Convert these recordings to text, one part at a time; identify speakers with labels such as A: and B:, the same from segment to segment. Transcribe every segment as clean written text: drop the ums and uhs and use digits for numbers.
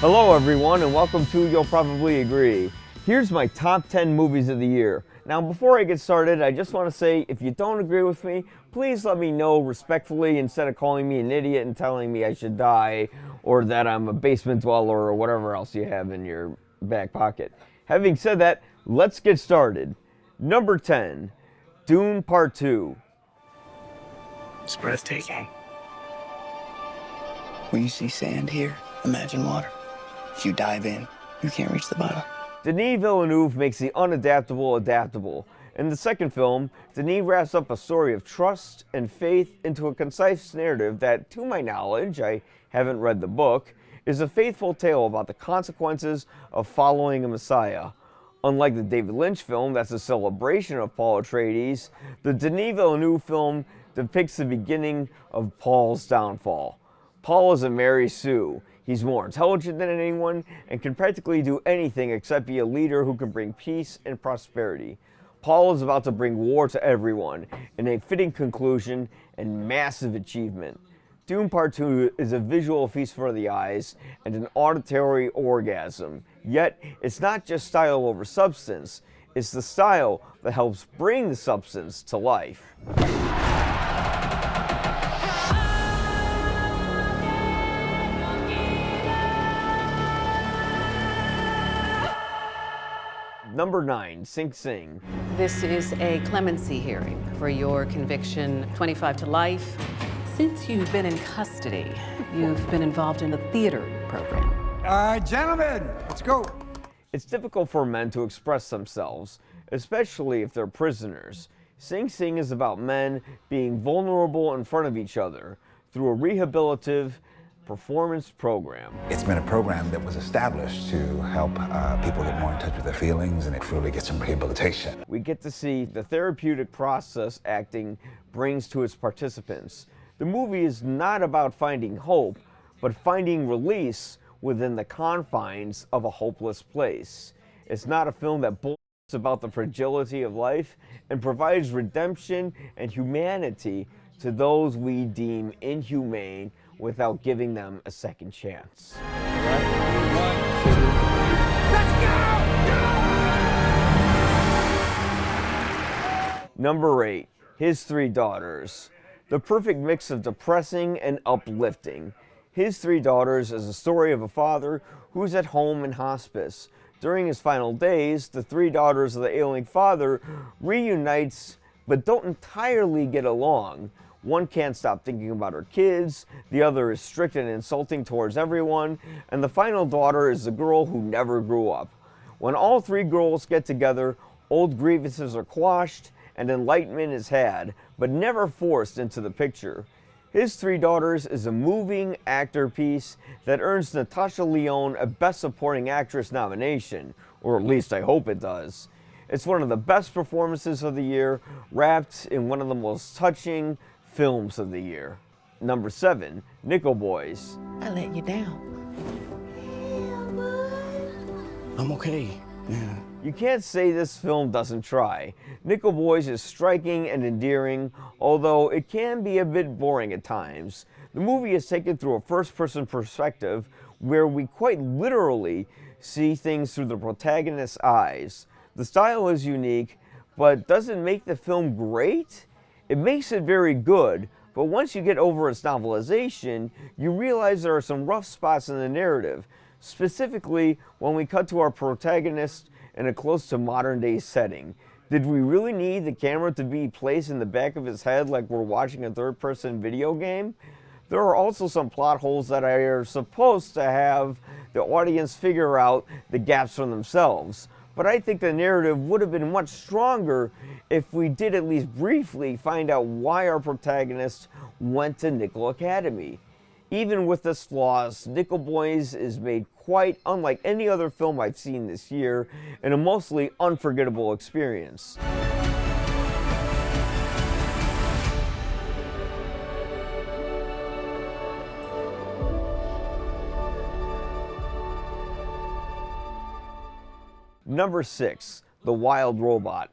A: Hello everyone and welcome to You'll Probably Agree. Here's my top 10 movies of the year. Now before I get started, I just want to say if you don't agree with me, please let me know respectfully instead of calling me an idiot and telling me I should die or that I'm a basement dweller or whatever else you have in your back pocket. Having said that, let's get started. Number 10, Dune Part 2.
B: It's breathtaking. When you see sand here, imagine water. If you dive in, you can't reach the bottom.
A: Denis Villeneuve makes the unadaptable adaptable. In the second film, Denis wraps up a story of trust and faith into a concise narrative that, to my knowledge, I haven't read the book, is a faithful tale about the consequences of following a messiah. Unlike the David Lynch film that's a celebration of Paul Atreides, the Denis Villeneuve film depicts the beginning of Paul's downfall. Paul is a Mary Sue. He's more intelligent than anyone and can practically do anything except be a leader who can bring peace and prosperity. Paul is about to bring war to everyone, in a fitting conclusion and massive achievement. Dune Part 2 is a visual feast for the eyes and an auditory orgasm. Yet, it's not just style over substance, it's the style that helps bring the substance to life. Number 9, Sing Sing.
C: This is a clemency hearing for your conviction, 25 to life. Since you've been in custody, you've been involved in a theater program.
D: Gentlemen, let's go.
A: It's difficult for men to express themselves, especially if they're prisoners. Sing Sing is about men being vulnerable in front of each other through a rehabilitative performance program.
E: It's been a program that was established to help people get more in touch with their feelings and truly get some rehabilitation.
A: We get to see the therapeutic process acting brings to its participants. The movie is not about finding hope, but finding release within the confines of a hopeless place. It's not a film that bullshits about the fragility of life and provides redemption and humanity to those we deem inhumane without giving them a second chance. Number 8, His Three Daughters. The perfect mix of depressing and uplifting. His Three Daughters is a story of a father who's at home in hospice. During his final days, the three daughters of the ailing father reunites but don't entirely get along. One can't stop thinking about her kids, the other is strict and insulting towards everyone, and the final daughter is the girl who never grew up. When all three girls get together, old grievances are quashed and enlightenment is had, but never forced into the picture. His Three Daughters is a moving actor piece that earns Natasha Lyonne a Best Supporting Actress nomination, or at least I hope it does. It's one of the best performances of the year, wrapped in one of the most touching films of the year. Number 7, Nickel Boys.
F: I let you down.
B: I'm okay. Yeah.
A: You can't say this film doesn't try. Nickel Boys is striking and endearing, although it can be a bit boring at times. The movie is taken through a first-person perspective where we quite literally see things through the protagonist's eyes. The style is unique, but doesn't make the film great. It makes it very good, but once you get over its novelization, you realize there are some rough spots in the narrative, specifically when we cut to our protagonist in a close to modern day setting. Did we really need the camera to be placed in the back of his head like we're watching a third-person video game? There are also some plot holes that are supposed to have the audience figure out the gaps for themselves. But I think the narrative would have been much stronger if we did at least briefly find out why our protagonist went to Nickel Academy. Even with its flaws, Nickel Boys is made quite unlike any other film I've seen this year, and a mostly unforgettable experience. Number 6, The Wild Robot.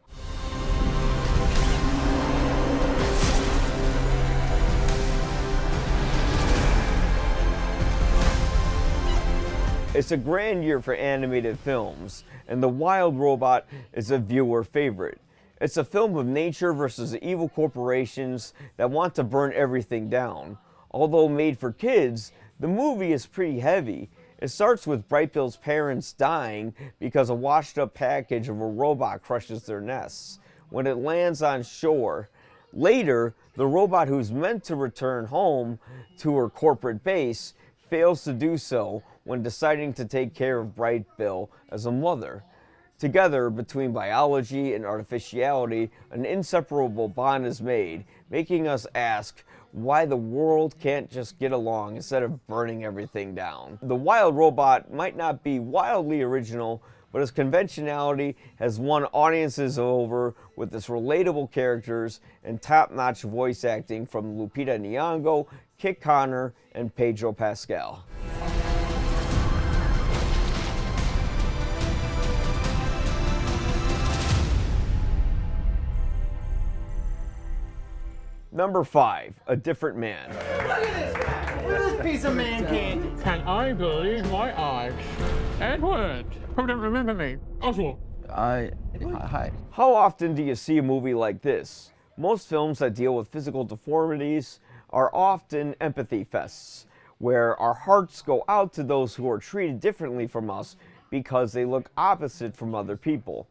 A: It's a grand year for animated films, and The Wild Robot is a viewer favorite. It's a film of nature versus the evil corporations that want to burn everything down. Although made for kids, the movie is pretty heavy. It starts with Brightbill's parents dying because a washed-up package of a robot crushes their nests when it lands on shore. Later, the robot who's meant to return home to her corporate base fails to do so when deciding to take care of Brightbill as a mother. Together, between biology and artificiality, an inseparable bond is made, making us ask why the world can't just get along instead of burning everything down. The Wild Robot might not be wildly original, but its conventionality has won audiences over with its relatable characters and top-notch voice acting from Lupita Nyong'o, Kit Connor, and Pedro Pascal. Number 5, A Different Man.
F: Look at this guy. Look at this piece of man candy.
G: Can I believe my eyes? Edward, who don't remember me? Oswald.
H: Hi.
A: How often do you see a movie like this? Most films that deal with physical deformities are often empathy fests, where our hearts go out to those who are treated differently from us because they look opposite from other people.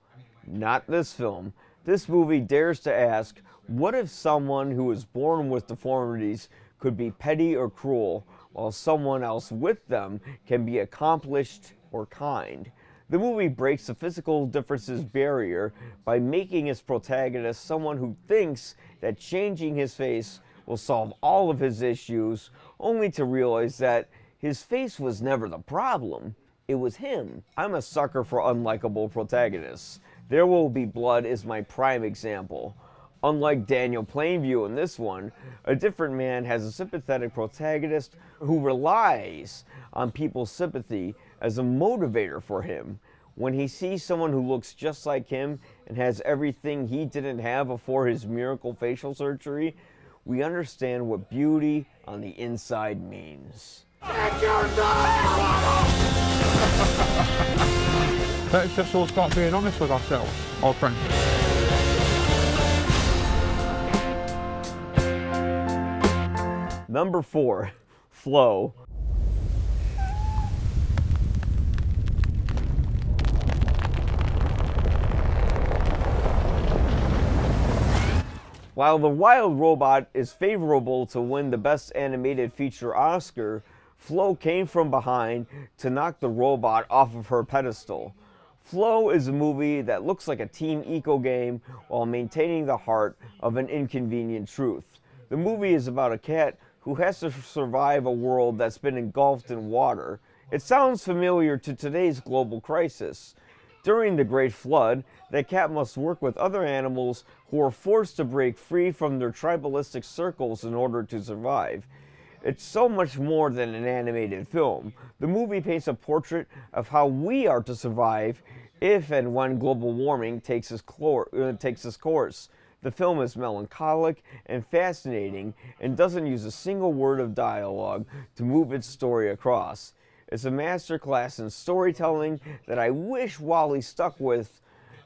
A: Not this film. This movie dares to ask, what if someone who was born with deformities could be petty or cruel, while someone else with them can be accomplished or kind? The movie breaks the physical differences barrier by making its protagonist someone who thinks that changing his face will solve all of his issues, only to realize that his face was never the problem. It was him. I'm a sucker for unlikable protagonists. There Will Be Blood is my prime example. Unlike Daniel Plainview in this one, A Different Man has a sympathetic protagonist who relies on people's sympathy as a motivator for him. When he sees someone who looks just like him and has everything he didn't have before his miracle facial surgery, we understand what beauty on the inside means.
G: Let's just all start being honest with ourselves, old friend.
A: Number 4, Flow. While The Wild Robot is favorable to win the Best Animated Feature Oscar, Flow came from behind to knock the robot off of her pedestal. Flow is a movie that looks like a team eco game while maintaining the heart of an inconvenient truth. The movie is about a cat who has to survive a world that's been engulfed in water. It sounds familiar to today's global crisis. During the Great Flood, the cat must work with other animals who are forced to break free from their tribalistic circles in order to survive. It's so much more than an animated film. The movie paints a portrait of how we are to survive if and when global warming takes its course. The film is melancholic and fascinating and doesn't use a single word of dialogue to move its story across. It's a masterclass in storytelling that I wish Wall-E stuck with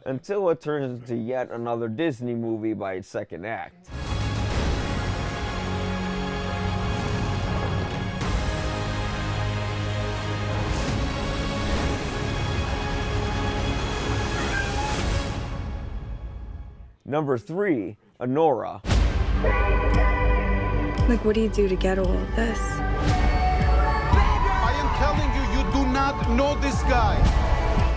A: until it turns into yet another Disney movie by its second act. Number 3, Anora.
I: Like, what do you do to get all of this?
J: I am telling you, you do not know this guy.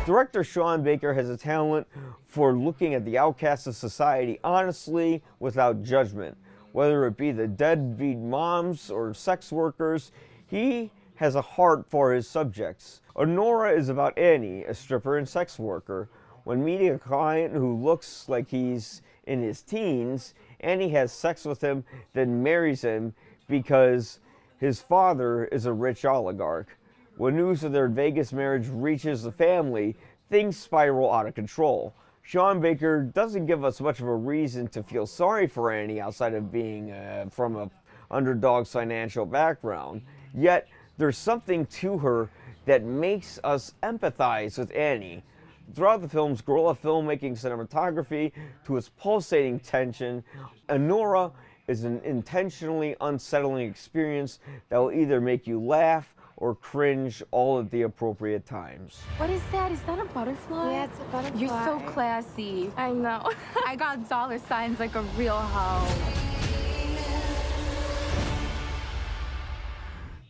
A: Director Sean Baker has a talent for looking at the outcasts of society honestly without judgment. Whether it be the deadbeat moms or sex workers, he has a heart for his subjects. Anora is about Annie, a stripper and sex worker. When meeting a client who looks like he's in his teens, Annie has sex with him, then marries him because his father is a rich oligarch. When news of their Vegas marriage reaches the family, things spiral out of control. Sean Baker doesn't give us much of a reason to feel sorry for Annie outside of being from an underdog's financial background. Yet, there's something to her that makes us empathize with Annie. Throughout the film's guerrilla filmmaking cinematography to its pulsating tension, Anora is an intentionally unsettling experience that will either make you laugh or cringe all at the appropriate times.
H: What is that? Is that a butterfly?
I: Yeah, it's a butterfly.
H: You're so classy.
I: I know.
H: I got dollar signs like a real hoe.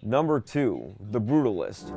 A: Number 2, The Brutalist.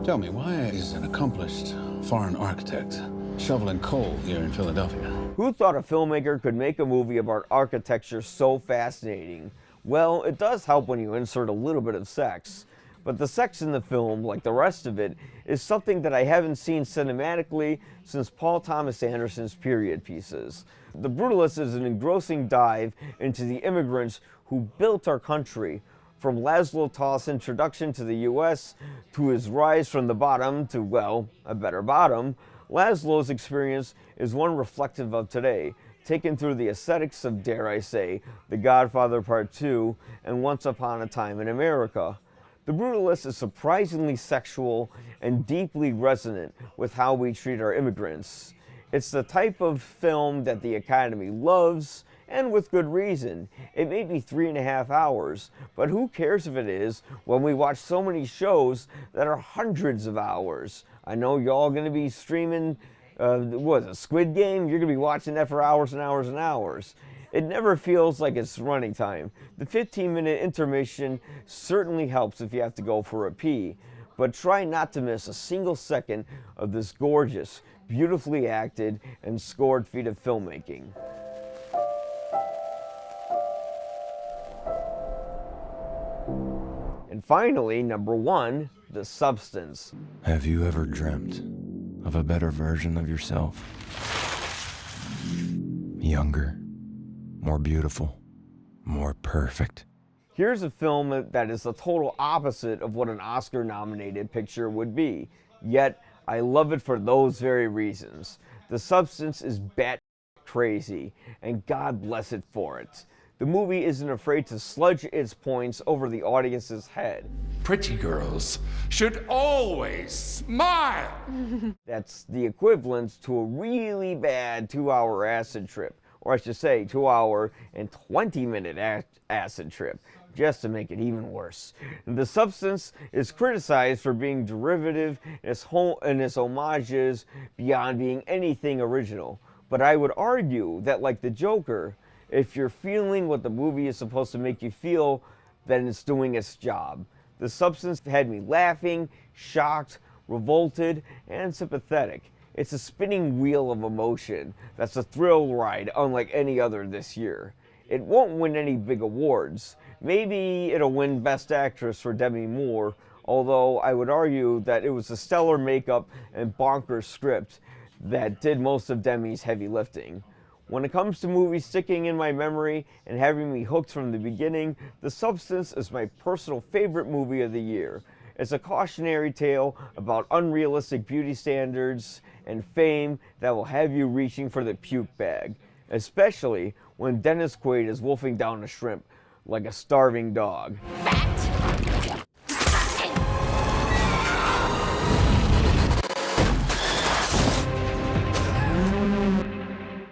K: Tell me, why is an accomplished foreign architect shoveling coal here in Philadelphia?
A: Who thought a filmmaker could make a movie about architecture so fascinating? Well, it does help when you insert a little bit of sex. But the sex in the film, like the rest of it, is something that I haven't seen cinematically since Paul Thomas Anderson's period pieces. The Brutalist is an engrossing dive into the immigrants who built our country, from Laszlo Toth's introduction to the U.S. to his rise from the bottom to, well, a better bottom. Laszlo's experience is one reflective of today, taken through the aesthetics of, dare I say, The Godfather Part 2 and Once Upon a Time in America. The Brutalist is surprisingly sexual and deeply resonant with how we treat our immigrants. It's the type of film that the Academy loves, and with good reason. It may be 3.5 hours, but who cares if it is when we watch so many shows that are hundreds of hours? I know y'all gonna be streaming, what is it, Squid Game? You're gonna be watching that for hours and hours and hours. It never feels like it's running time. The 15-minute intermission certainly helps if you have to go for a pee, but try not to miss a single second of this gorgeous, beautifully acted and scored feat of filmmaking. And finally, number 1, The Substance.
L: Have you ever dreamt of a better version of yourself? Younger, more beautiful, more perfect.
A: Here's a film that is the total opposite of what an Oscar-nominated picture would be. Yet, I love it for those very reasons. The Substance is bat crazy, and God bless it for it. The movie isn't afraid to sludge its points over the audience's head.
M: Pretty girls should always smile.
A: That's the equivalent to a really bad 2-hour acid trip. Or I should say 2-hour and 20-minute acid trip, just to make it even worse. The Substance is criticized for being derivative in its homages beyond being anything original. But I would argue that, like the Joker, if you're feeling what the movie is supposed to make you feel, then it's doing its job. The Substance had me laughing, shocked, revolted, and sympathetic. It's a spinning wheel of emotion that's a thrill ride unlike any other this year. It won't win any big awards. Maybe it'll win Best Actress for Demi Moore, although I would argue that it was the stellar makeup and bonkers script that did most of Demi's heavy lifting. When it comes to movies sticking in my memory and having me hooked from the beginning, The Substance is my personal favorite movie of the year. It's a cautionary tale about unrealistic beauty standards and fame that will have you reaching for the puke bag, especially when Dennis Quaid is wolfing down a shrimp like a starving dog.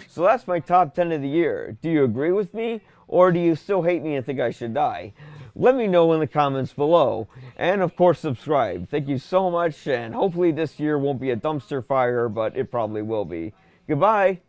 A: So that's my top 10 of the year. Do you agree with me, or do you still hate me and think I should die? Let me know in the comments below. And of course, subscribe. Thank you so much, and hopefully this year won't be a dumpster fire, but it probably will be. Goodbye.